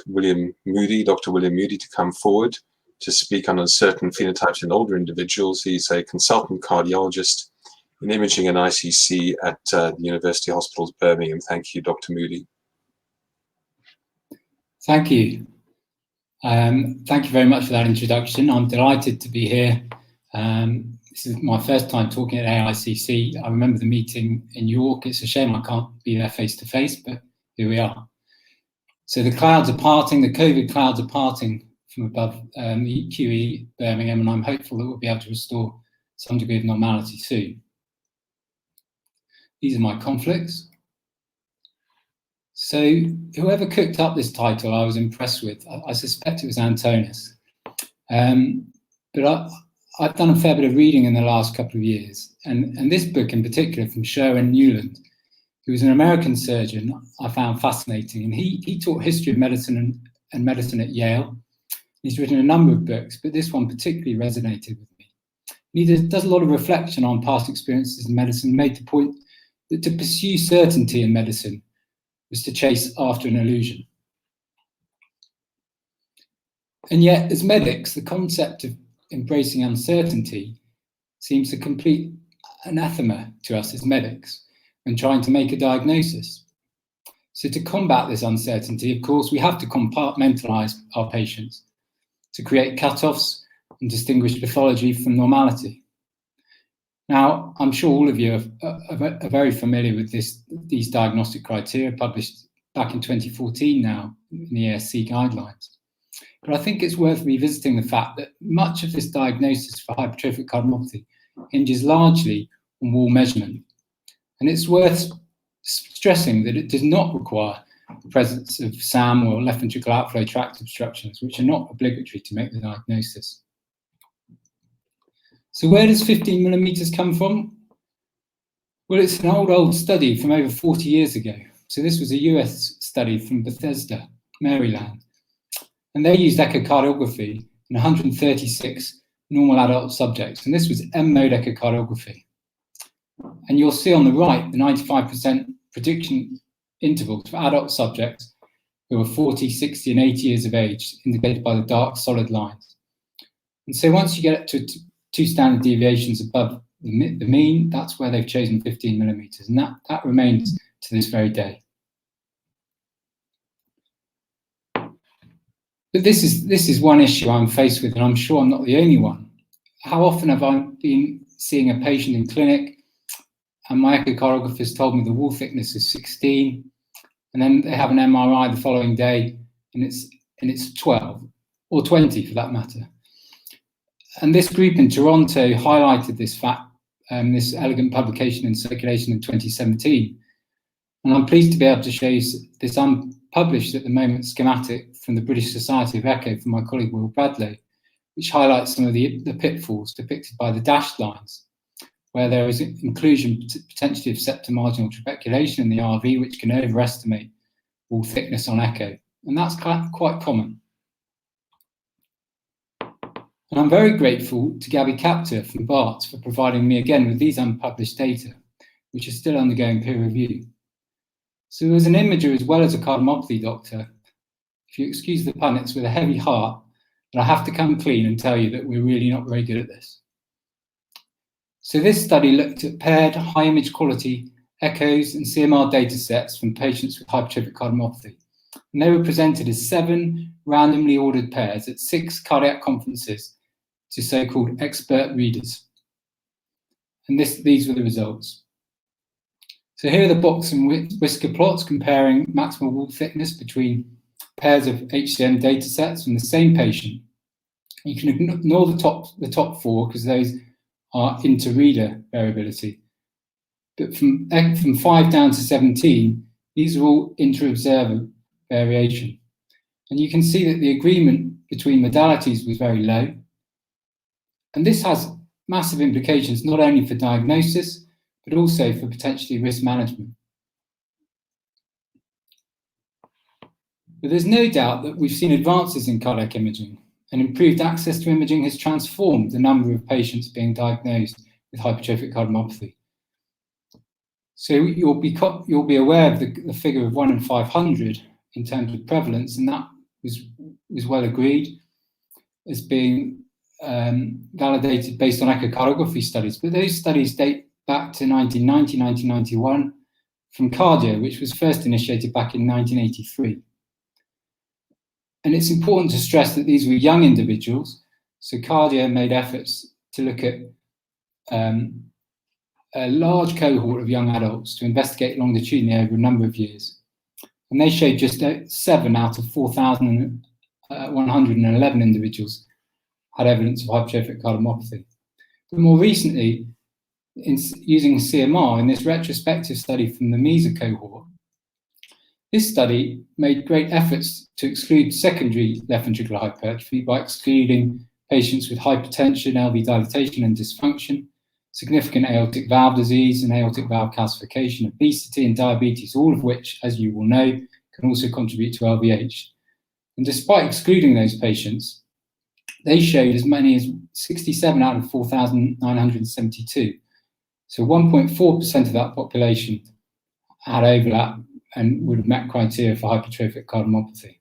William Moody, Dr. William Moody, to come forward to speak on uncertain phenotypes in older individuals. He's a consultant cardiologist in imaging and ICC at the University Hospitals Birmingham. Thank you, Dr. Moody. Thank you. Thank you very much for that introduction. I'm delighted to be here. This is my first time talking at AICC. I remember the meeting in York. It's a shame I can't be there face to face, but here we are. So the clouds are parting, the COVID clouds are parting from above the QE Birmingham, and I'm hopeful that we'll be able to restore some degree of normality soon. These are my conflicts. So whoever cooked up this title, I was impressed with. I suspect it was Antonis. But I've done a fair bit of reading in the last couple of years, and this book in particular from Sherwin Newland, who was an American surgeon, I found fascinating. And he taught history of medicine and medicine at Yale. He's written a number of books, but this one particularly resonated with me. He does a lot of reflection on past experiences in medicine, made the point that to pursue certainty in medicine was to chase after an illusion. And yet, as medics, the concept of embracing uncertainty seems a complete anathema to us as medics when trying to make a diagnosis. So to combat this uncertainty, of course, we have to compartmentalize our patients to create cutoffs and distinguish pathology from normality. Now, I'm sure all of you are very familiar with these diagnostic criteria published back in 2014 now in the ASC guidelines. But I think it's worth revisiting the fact that much of this diagnosis for hypertrophic cardiomyopathy hinges largely on wall measurement. And it's worth stressing that it does not require the presence of SAM or left ventricular outflow tract obstructions, which are not obligatory to make the diagnosis. So where does 15 millimeters come from? Well, it's an old study from over 40 years ago. So this was a US study from Bethesda, Maryland. And they used echocardiography in 136 normal adult subjects. And this was M-mode echocardiography. And you'll see on the right, the 95% prediction intervals for adult subjects who are 40, 60, and 80 years of age, indicated by the dark solid lines. And so once you get to 2 standard deviations above the mean, that's where they've chosen 15 millimeters. And that remains to this very day. But this is one issue I'm faced with, and I'm sure I'm not the only one. How often have I been seeing a patient in clinic and my echocardiographer's told me the wall thickness is 16, and then they have an MRI the following day and it's 12 or 20 for that matter. And this group in Toronto highlighted this fact, this elegant publication in Circulation in 2017. And I'm pleased to be able to show you this unpublished at the moment schematic from the British Society of Echo from my colleague Will Bradlow, which highlights some of the pitfalls depicted by the dashed lines, where there is inclusion potentially of septomarginal trabeculation in the RV, which can overestimate wall thickness on echo. And that's quite common. And I'm very grateful to Gabby Capter from Barts for providing me again with these unpublished data, which are still undergoing peer review. So as an imager as well as a cardiomyopathy doctor, if you excuse the pun, it's with a heavy heart that I have to come clean and tell you that we're really not very good at this. So this study looked at paired high image quality echoes and CMR data sets from patients with hypertrophic cardiomyopathy. And they were presented as 7 randomly ordered pairs at 6 cardiac conferences to so-called expert readers. And these were the results. So here are the box and whisker plots comparing maximal wall thickness between pairs of HCM data sets from the same patient. You can ignore the top 4 because those are inter-reader variability. But from 5 down to 17, these are all inter-observer variation. And you can see that the agreement between modalities was very low. And this has massive implications, not only for diagnosis, but also for potentially risk management. But there's no doubt that we've seen advances in cardiac imaging, and improved access to imaging has transformed the number of patients being diagnosed with hypertrophic cardiomyopathy. So you'll be aware of the figure of 1 in 500 in terms of prevalence, and that was well agreed as being validated based on echocardiography studies. But those studies date back to 1990, 1991 from Cardio, which was first initiated back in 1983. And it's important to stress that these were young individuals. So Cardio made efforts to look at a large cohort of young adults to investigate longitudinally over a number of years. And they showed just 7 out of 4,111 individuals had evidence of hypertrophic cardiomyopathy. But more recently, using CMR in this retrospective study from the MESA cohort, this study made great efforts to exclude secondary left ventricular hypertrophy by excluding patients with hypertension, LV dilatation and dysfunction, significant aortic valve disease and aortic valve calcification, obesity and diabetes, all of which, as you will know, can also contribute to LVH. And despite excluding those patients, they showed as many as 67 out of 4,972. So 1.4% of that population had overlap and would have met criteria for hypertrophic cardiomyopathy.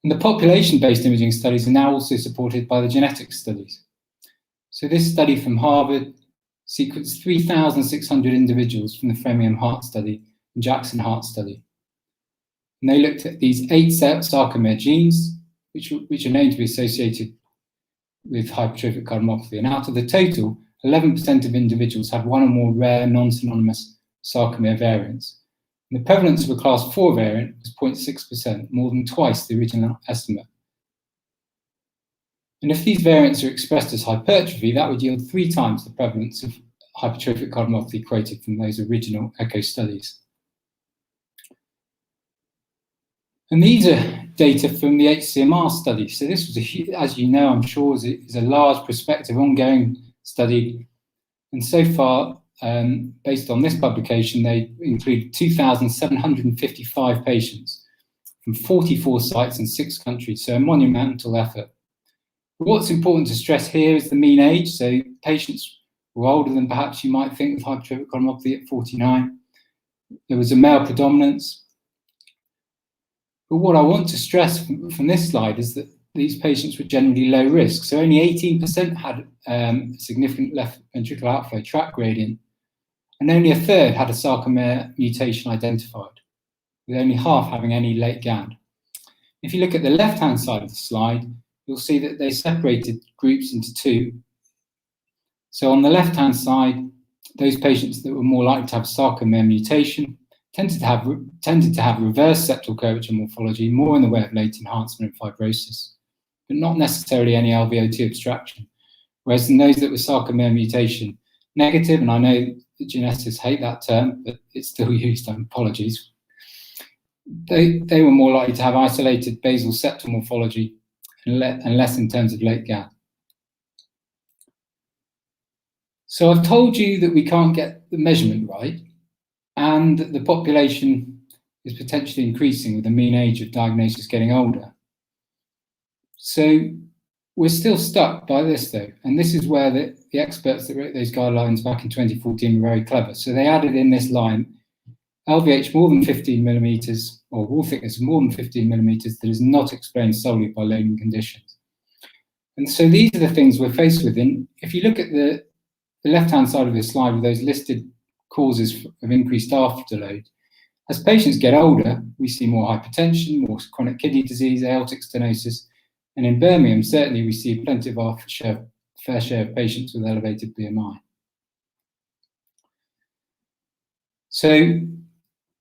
And the population-based imaging studies are now also supported by the genetic studies. So this study from Harvard sequenced 3,600 individuals from the Framingham Heart Study and Jackson Heart Study. And they looked at these 8 sarcomere genes, which are known to be associated with hypertrophic cardiomyopathy. And out of the total, 11% of individuals had one or more rare non-synonymous sarcomere variants. And the prevalence of a class 4 variant was 0.6%, more than twice the original estimate. And if these variants are expressed as hypertrophy, that would yield 3 times the prevalence of hypertrophic cardiomyopathy quoted from those original echo studies. And these are data from the HCMR study. So this was, as you know, I'm sure, is a large prospective ongoing study. And so far, based on this publication, they include 2,755 patients from 44 sites in 6 countries, so a monumental effort. But what's important to stress here is the mean age. So patients were older than perhaps you might think with hypertrophic cardiomyopathy at 49. There was a male predominance. But what I want to stress from this slide is that these patients were generally low risk. So only 18% had significant left ventricular outflow tract gradient, and only a third had a sarcomere mutation identified, with only half having any late GAD. If you look at the left-hand side of the slide, you'll see that they separated groups into 2. So on the left-hand side, those patients that were more likely to have a sarcomere mutation tended to have reverse septal curvature morphology, more in the way of late enhancement and fibrosis, but not necessarily any LVOT abstraction. Whereas in those that were sarcomere mutation negative, and I know the geneticists hate that term, but it's still used, apologies, they were more likely to have isolated basal septal morphology and less in terms of late GAD. So I've told you that we can't get the measurement right, and the population is potentially increasing with the mean age of diagnosis getting older. So we're still stuck by this though, and this is where the experts that wrote those guidelines back in 2014 were very clever. So they added in this line, LVH more than 15 millimeters, or wall thickness more than 15 millimeters that is not explained solely by loading conditions. And so these are the things we're faced with. And if you look at the left-hand side of this slide with those listed causes of increased afterload, as patients get older, we see more hypertension, more chronic kidney disease, aortic stenosis, and in Birmingham, certainly we see plenty of our fair share of patients with elevated BMI. So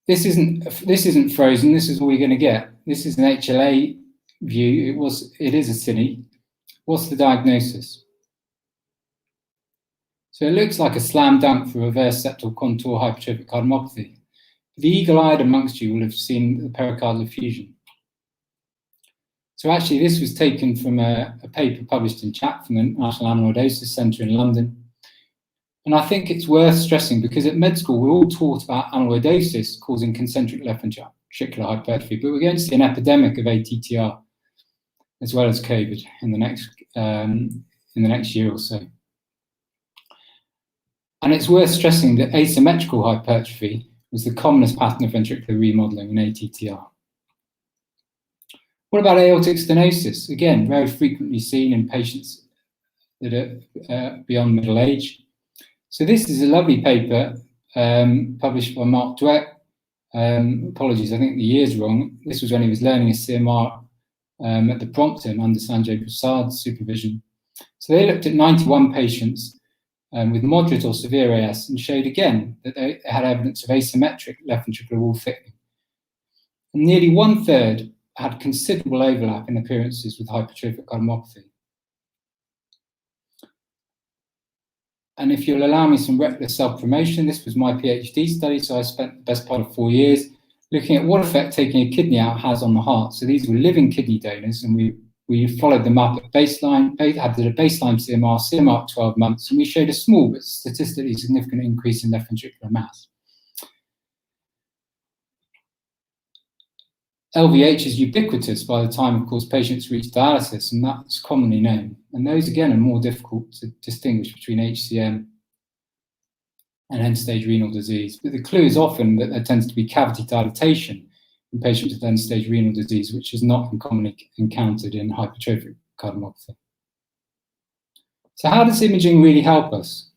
this isn't frozen. This is all you're going to get. This is an HLA view. It is a CINI. What's the diagnosis? So it looks like a slam dunk for reverse septal contour hypertrophic cardiomyopathy. The eagle-eyed amongst you will have seen the pericardial effusion. So actually, this was taken from a paper published in CHAP from the National Amyloidosis Centre in London. And I think it's worth stressing because at med school, we're all taught about amyloidosis causing concentric left ventricular hypertrophy, but we're going to see an epidemic of ATTR as well as COVID in the next year or so. And it's worth stressing that asymmetrical hypertrophy was the commonest pattern of ventricular remodeling in ATTR. What about aortic stenosis? Again, very frequently seen in patients that are beyond middle age. So this is a lovely paper published by Mark Dweck. Apologies, I think the year's wrong. This was when he was learning a CMR at the Prompton under Sanjay Prasad's supervision. So they looked at 91 patients with moderate or severe AS and showed again that they had evidence of asymmetric left ventricular wall thickening. And nearly 1/3 had considerable overlap in appearances with hypertrophic cardiomyopathy. And if you'll allow me some reckless self-promotion, this was my PhD study, so I spent the best part of 4 years looking at what effect taking a kidney out has on the heart. So these were living kidney donors, and we followed them up at baseline, did a baseline CMR at 12 months, and we showed a small but statistically significant increase in left ventricular mass. LVH is ubiquitous by the time, of course, patients reach dialysis, and that's commonly known. And those, again, are more difficult to distinguish between HCM and end-stage renal disease. But the clue is often that there tends to be cavity dilatation in patients with end-stage renal disease, which is not commonly encountered in hypertrophic cardiomyopathy. So how does imaging really help us?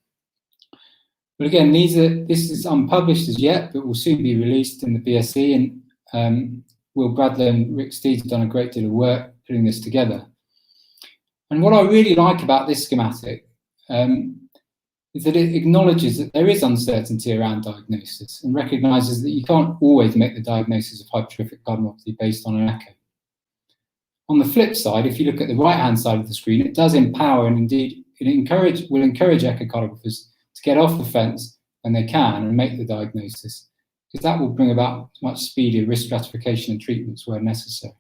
Well, again, this is unpublished as yet, but will soon be released in the BSE, and Will Bradley and Rick Steeds have done a great deal of work putting this together. And what I really like about this schematic is that it acknowledges that there is uncertainty around diagnosis and recognises that you can't always make the diagnosis of hypertrophic cardiomyopathy based on an echo. On the flip side, if you look at the right-hand side of the screen, it does empower and indeed will encourage echocardiographers to get off the fence when they can and make the diagnosis, because that will bring about much speedier risk stratification and treatments where necessary.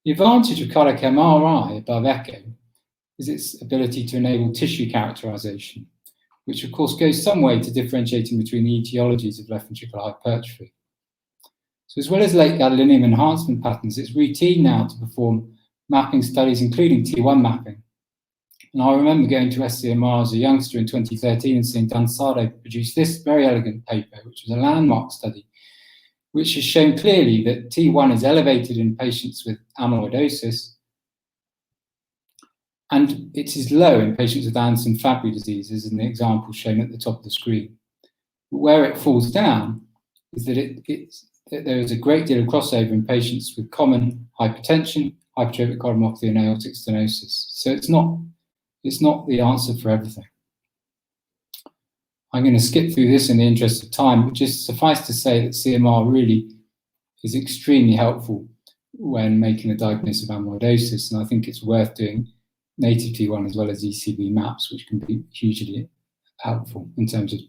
The advantage of cardiac MRI above echo is its ability to enable tissue characterization, which of course goes some way to differentiating between the etiologies of left ventricular hypertrophy. So as well as late gadolinium enhancement patterns, it's routine now to perform mapping studies, including T1 mapping. And I remember going to SCMR as a youngster in 2013 and seeing Dan Sardo produce this very elegant paper, which was a landmark study, which has shown clearly that T1 is elevated in patients with amyloidosis, and it is low in patients with Anderson-Fabry disease, as in the example shown at the top of the screen. But where it falls down is that that there is a great deal of crossover in patients with common hypertension, hypertrophic cardiomyopathy, and aortic stenosis. So it's not the answer for everything. I'm going to skip through this in the interest of time, but just suffice to say that CMR really is extremely helpful when making a diagnosis of amyloidosis, and I think it's worth doing native T1 as well as ECV maps, which can be hugely helpful in terms of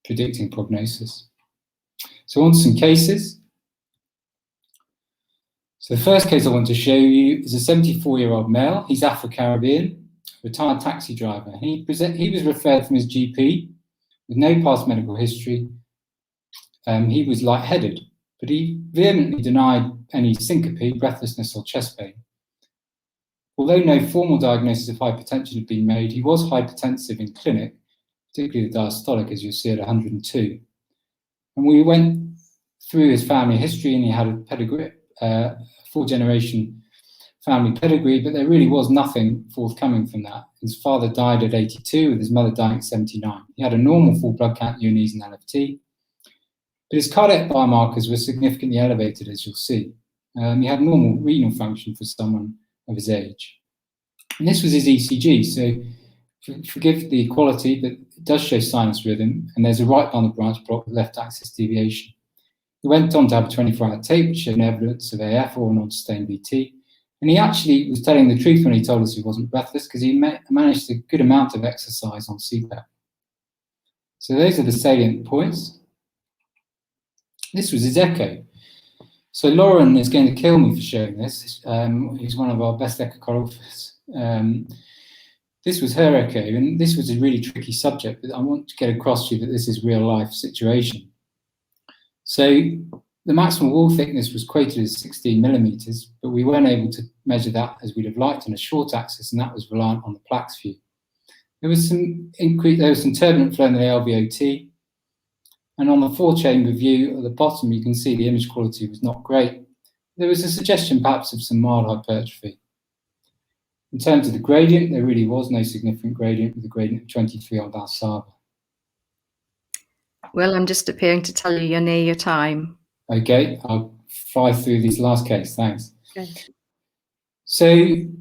predicting prognosis. So on to some cases. So the first case I want to show you is a 74-year-old male. He's Afro-Caribbean, retired taxi driver. He was referred from his GP with no past medical history. He was lightheaded, but he vehemently denied any syncope, breathlessness, or chest pain. Although no formal diagnosis of hypertension had been made, he was hypertensive in clinic, particularly the diastolic, as you'll see at 102. And we went through his family history, and he had a pedigree, four-generation family pedigree, but there really was nothing forthcoming from that. His father died at 82, with his mother dying at 79. He had a normal full blood count, UNEs and LFT, but his cardiac biomarkers were significantly elevated, as you'll see. He had normal renal function for someone of his age. And this was his ECG, so forgive the quality, but it does show sinus rhythm, and there's a right bundle branch block with left axis deviation. He went on to have a 24-hour tape, which showed evidence of AF or non-sustained VT. And he actually was telling the truth when he told us he wasn't breathless, because he managed a good amount of exercise on CPAP. So those are the salient points. This was his echo. So Lauren is going to kill me for showing this. He's one of our best echocardiographers. This was her echo, and this was a really tricky subject, but I want to get across to you that this is real life situation. So the maximum wall thickness was quoted as 16 millimeters, but we weren't able to measure that as we'd have liked on a short axis, and that was reliant on the plaques view. There was some turbulent flow in the LVOT, and on the 4-chamber view at the bottom, you can see the image quality was not great. there was a suggestion perhaps of some mild hypertrophy. In terms of the gradient, there really was no significant gradient, with a gradient of 23 on Valsalva. Well, I'm just appearing to tell you you're near your time. Okay, I'll fly through this last case, thanks. Okay. So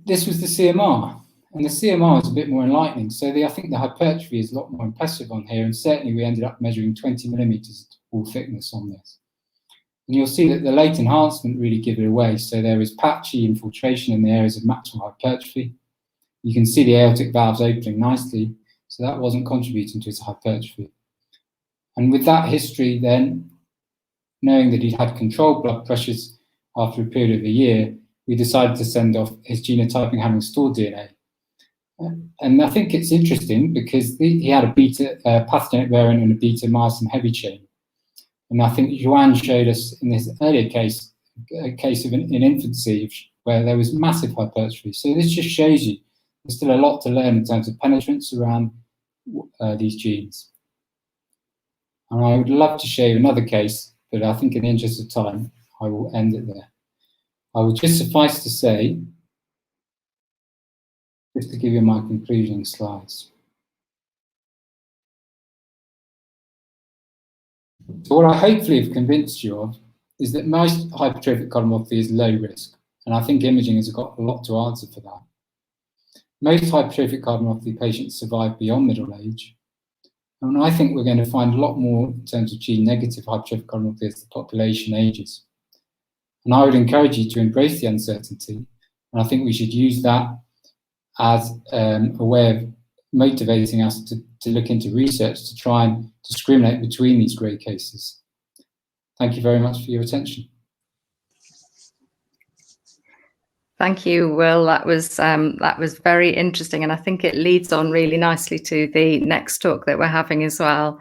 this was the CMR, and the CMR is a bit more enlightening. So I think the hypertrophy is a lot more impressive on here, and certainly we ended up measuring 20 millimeters wall thickness on this. And you'll see that the late enhancement really give it away. So there is patchy infiltration in the areas of maximal hypertrophy. You can see the aortic valves opening nicely, so that wasn't contributing to his hypertrophy. And with that history then, knowing that he'd had controlled blood pressures after a period of a year, we decided to send off his genotyping having stored DNA. And I think it's interesting because he had a beta pathogenic variant and a beta myosin heavy chain. And I think Joanne showed us in this earlier case, a case of in infancy where there was massive hypertrophy. So this just shows you there's still a lot to learn in terms of penetrance around these genes. And I would love to show you another case, but I think in the interest of time, I will end it there. I will just suffice to say, just to give you my conclusion slides. So what I hopefully have convinced you of is that most hypertrophic cardiomyopathy is low risk, and I think imaging has got a lot to answer for that. Most hypertrophic cardiomyopathy patients survive beyond middle age, and I think we're going to find a lot more in terms of gene-negative hypertrophic cardiomyopathy as the population ages. And I would encourage you to embrace the uncertainty, and I think we should use that as a way of motivating us to look into research to try and discriminate between these grey cases. Thank you very much for your attention. Thank you, Will. That was very interesting, and I think it leads on really nicely to the next talk that we're having as well.